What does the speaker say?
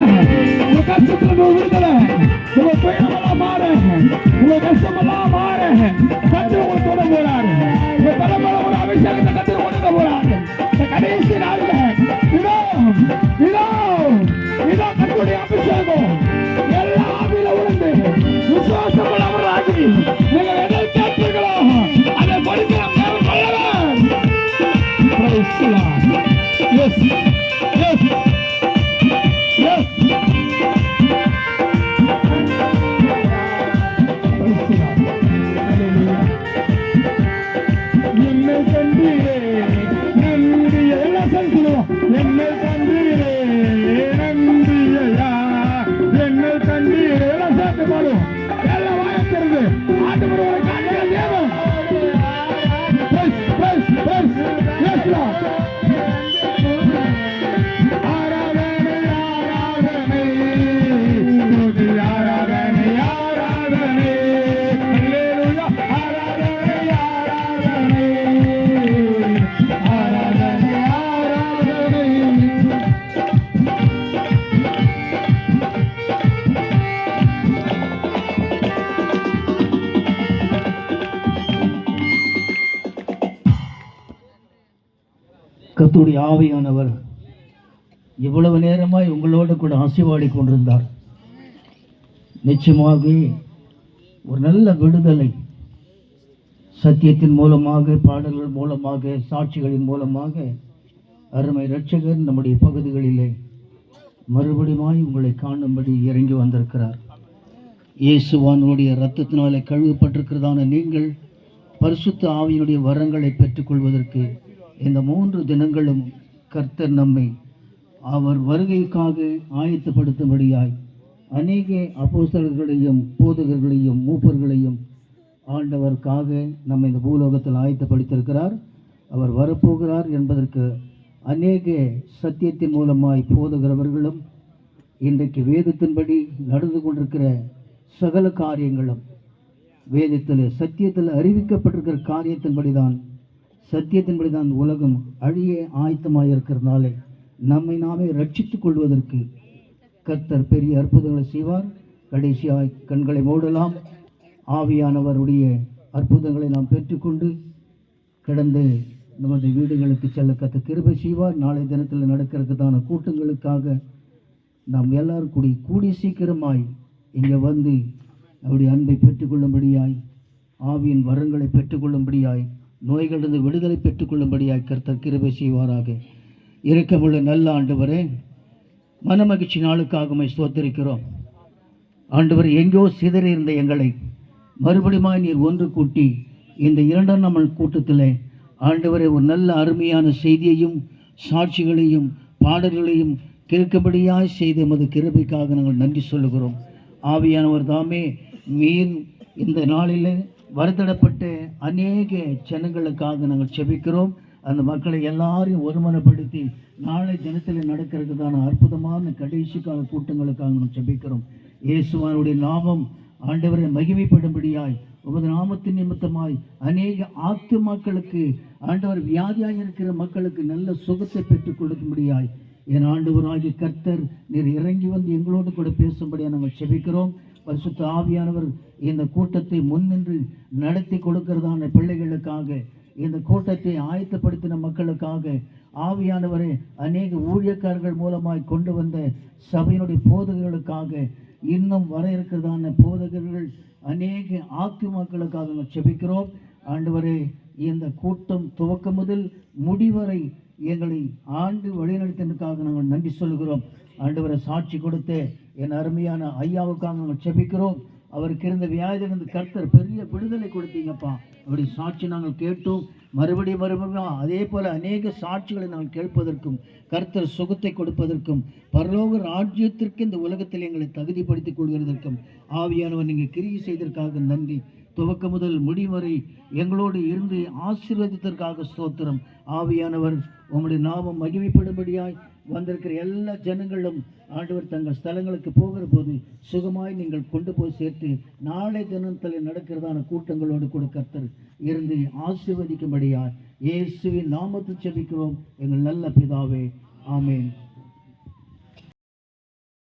உங்க கஷ்டத்துல விடுதலை, உங்க துயரமெல்லாம் மாற, உங்க கஷ்டமெல்லாம் மாற கர்த்தர் உங்களை தொட போறாரு. உங்க தலைமையில ஒரு அபிஷேகத்தை கர்த்தர் கொடுக்க போறாரு. இந்த கடைசி நாள்ல இதோ இதோ இதோ கர்த்தருடைய அபிஷேகம் எல்லா ஆவியில உணர்ந்து விசுவாசம் உள்ளவர்களாகி நீங்க எதை கேட்பீர்களோ அதை கொடுக்கிற வல்லவர். Praise the Lord. Yes, yes, yes. என்னை கண்டீரே நன்றிய எல்லாம் சொல்லுவோம். என்னை கண்டீரே நன்றியா, என்னை கண்டீரே எல்லாம் சேர்த்து பாடுவோம். எல்லாம் வாயத்திருந்து ஆண்டவர் ஒரு காண்கிற தேவன். கர்த்தருடைய ஆவியானவர் இவ்வளவு நேரமாய் உங்களோடு கூட ஆசீர்வாடி கொண்டிருந்தார். நிச்சயமாக ஒரு நல்ல விடுதலை சத்தியத்தின் மூலமாக, பாடல்கள் மூலமாக, சாட்சிகளின் மூலமாக அருமை இரட்சகர் நம்முடைய பகுதிகளிலே மறுபடியும் உங்களை காணும்படி இறங்கி வந்திருக்கிறார். இயேசுவானுடைய இரத்தத்தினாலே கழுவப்பட்டிருக்கிறதான நீங்கள் பரிசுத்த ஆவியினுடைய வரங்களை பெற்றுக்கொள்வதற்கு இந்த 3 தினங்களும் கர்த்தர் நம்மை அவர் வருகைக்காக ஆயத்தப்படுத்தும்படியாய் அநேக அப்போஸ்தலர்களையும் போதகர்களையும் மூப்பர்களையும் ஆண்டவருக்காக நம்ம இந்த பூலோகத்தில் ஆயத்தப்படுத்தியிருக்கிறார். அவர் வரப்போகிறார் என்பதற்கு அநேக சத்தியத்தின் மூலமாய் போதகிறவர்களும் இன்றைக்கு வேதத்தின்படி நடந்து கொண்டிருக்கிற சகல காரியங்களும் வேதத்தில் சத்தியத்தில் அறிவிக்கப்பட்டிருக்கிற சத்தியத்தின்படி தான் உலகம் அழிய ஆயத்தமாக இருக்கிறதுனால நம்மை நாமே ரட்சித்துக் கொள்வதற்கு கர்த்தர் பெரிய அற்புதங்களை செய்வார். கடைசியாய் கண்களை மூடலாம். ஆவியானவருடைய அற்புதங்களை நாம் பெற்றுக்கொண்டு கடந்து நமது வீடுகளுக்கு செல்ல கர்த்தர் கிருபை செய்வார். நாளை தினத்தில் நடக்கிறதுக்கான கூட்டங்களுக்காக நாம் எல்லாரும் கூடி சீக்கிரமாய் இங்கே வந்து அவருடைய அன்பை பெற்றுக்கொள்ளும்படியாய், ஆவியின் வரங்களை பெற்றுக்கொள்ளும்படியாய், நோய்களிலிருந்து விடுதலை பெற்றுக்கொள்ளும்படியாய் கர்த்தர் கிருபை செய்வாராக. இரக்கமுள்ள நல்ல ஆண்டவரே, மனமகிழ்ச்சி நாளுக்காக ஸ்தோத்திரிக்கிறோம். ஆண்டவர், எங்கோ சிதறி இருந்த எங்களை மறுபடியும் நீர் ஒன்று கூட்டி இந்த 2ஆம் நாள் கூட்டத்தில் ஆண்டவரை ஒரு நல்ல அருமையான செய்தியையும் சாட்சிகளையும் பாடல்களையும் கேட்கும்படியாய் செய்த எமது கிருபைக்காக நாங்கள் நன்றி சொல்லுகிறோம். ஆவியானவர் தாமே மீன் இந்த நாளில் வருத்தப்பட்ட அநேக ஜனங்களுக்காக நாங்கள் செபிக்கிறோம். அந்த மக்களை எல்லாரையும் ஒருமனப்படுத்தி நாளை தினத்தில் நடக்கிறதுக்கான அற்புதமான கடைசி கால கூட்டங்களுக்காக நாங்கள் செபிக்கிறோம். இயேசுவானுடைய நாமம் ஆண்டவரை மகிமைப்படும்படியாய் உமது நாமத்தின் நிமித்தமாய் அநேக ஆத்துமாக்களுக்கு ஆண்டவர் வியாதியாக இருக்கிற மக்களுக்கு நல்ல சுகத்தை பெற்றுக் கொடுக்கும்படியாய் என் ஆண்டவராகிய கர்த்தர் நீர் இறங்கி வந்து எங்களோடு கூட பேசும்படியாக நாங்கள் செபிக்கிறோம். பரிசுத்த ஆவியானவர் இந்த கூட்டத்தை முன்னின்று நடத்தி கொடுக்கிறதான பிள்ளைகளுக்காக, இந்த கூட்டத்தை ஆயத்தப்படுத்தின மக்களுக்காக ஆவியானவரை அநேக ஊழியக்காரர்கள் மூலமாய் கொண்டு வந்த சபையினுடைய போதகர்களுக்காக, இன்னும் வர இருக்கிறதான போதகர்கள் அநேக ஆத்துமாக்களுக்காக நாங்கள் செபிக்கிறோம். ஆண்டவரே, இந்த கூட்டம் துவக்கம் முதல் முடிவரை எங்களை ஆண்டு வழிநடத்தினதுக்காக நாங்கள் நன்றி சொல்கிறோம். ஆண்டவரை சாட்சி கொடுத்த என் அருமையான ஐயாவுக்காக நாங்கள் செபிக்கிறோம். அவருக்கு இருந்த வியாதியிலிருந்து கர்த்தர் பெரிய விடுதலை கொடுத்தீங்கப்பா. அப்படி சாட்சி நாங்கள் கேட்டோம். மறுபடியும் அதே போல் அநேக சாட்சிகளை நாங்கள் கேட்பதற்கும் கர்த்தர் சுகத்தை கொடுப்பதற்கும் பரலோக ராஜ்யத்திற்கு இந்த உலகத்தில் எங்களை தகுதிப்படுத்திக் கொள்கிறதற்கும் ஆவியானவர் நீங்கள் கிரியை செய்ததற்காக நன்றி. துவக்க முதல் முடிவரை எங்களோடு இருந்து ஆசீர்வதித்ததற்காக ஸ்தோத்திரம். ஆவியானவர் உம்முடைய நாமம் மகிமைப்படும்படியாய் வந்திருக்கிற எல்லா ஜனங்களும் ஆண்டவர் தங்கள் ஸ்தலங்களுக்கு போகிற போது சுகமாய் நீங்கள் கொண்டு போய் சேர்த்து நாளை தினத்தில் நடக்கிறதான கூட்டங்களோடு கூட கர்த்தர் இருந்து ஆசீர்வதிக்கும்படியாய் இயேசுவின் நாமத்தில் ஜெபிக்கிறோம் எங்கள் நல்ல பிதாவே. ஆமென்.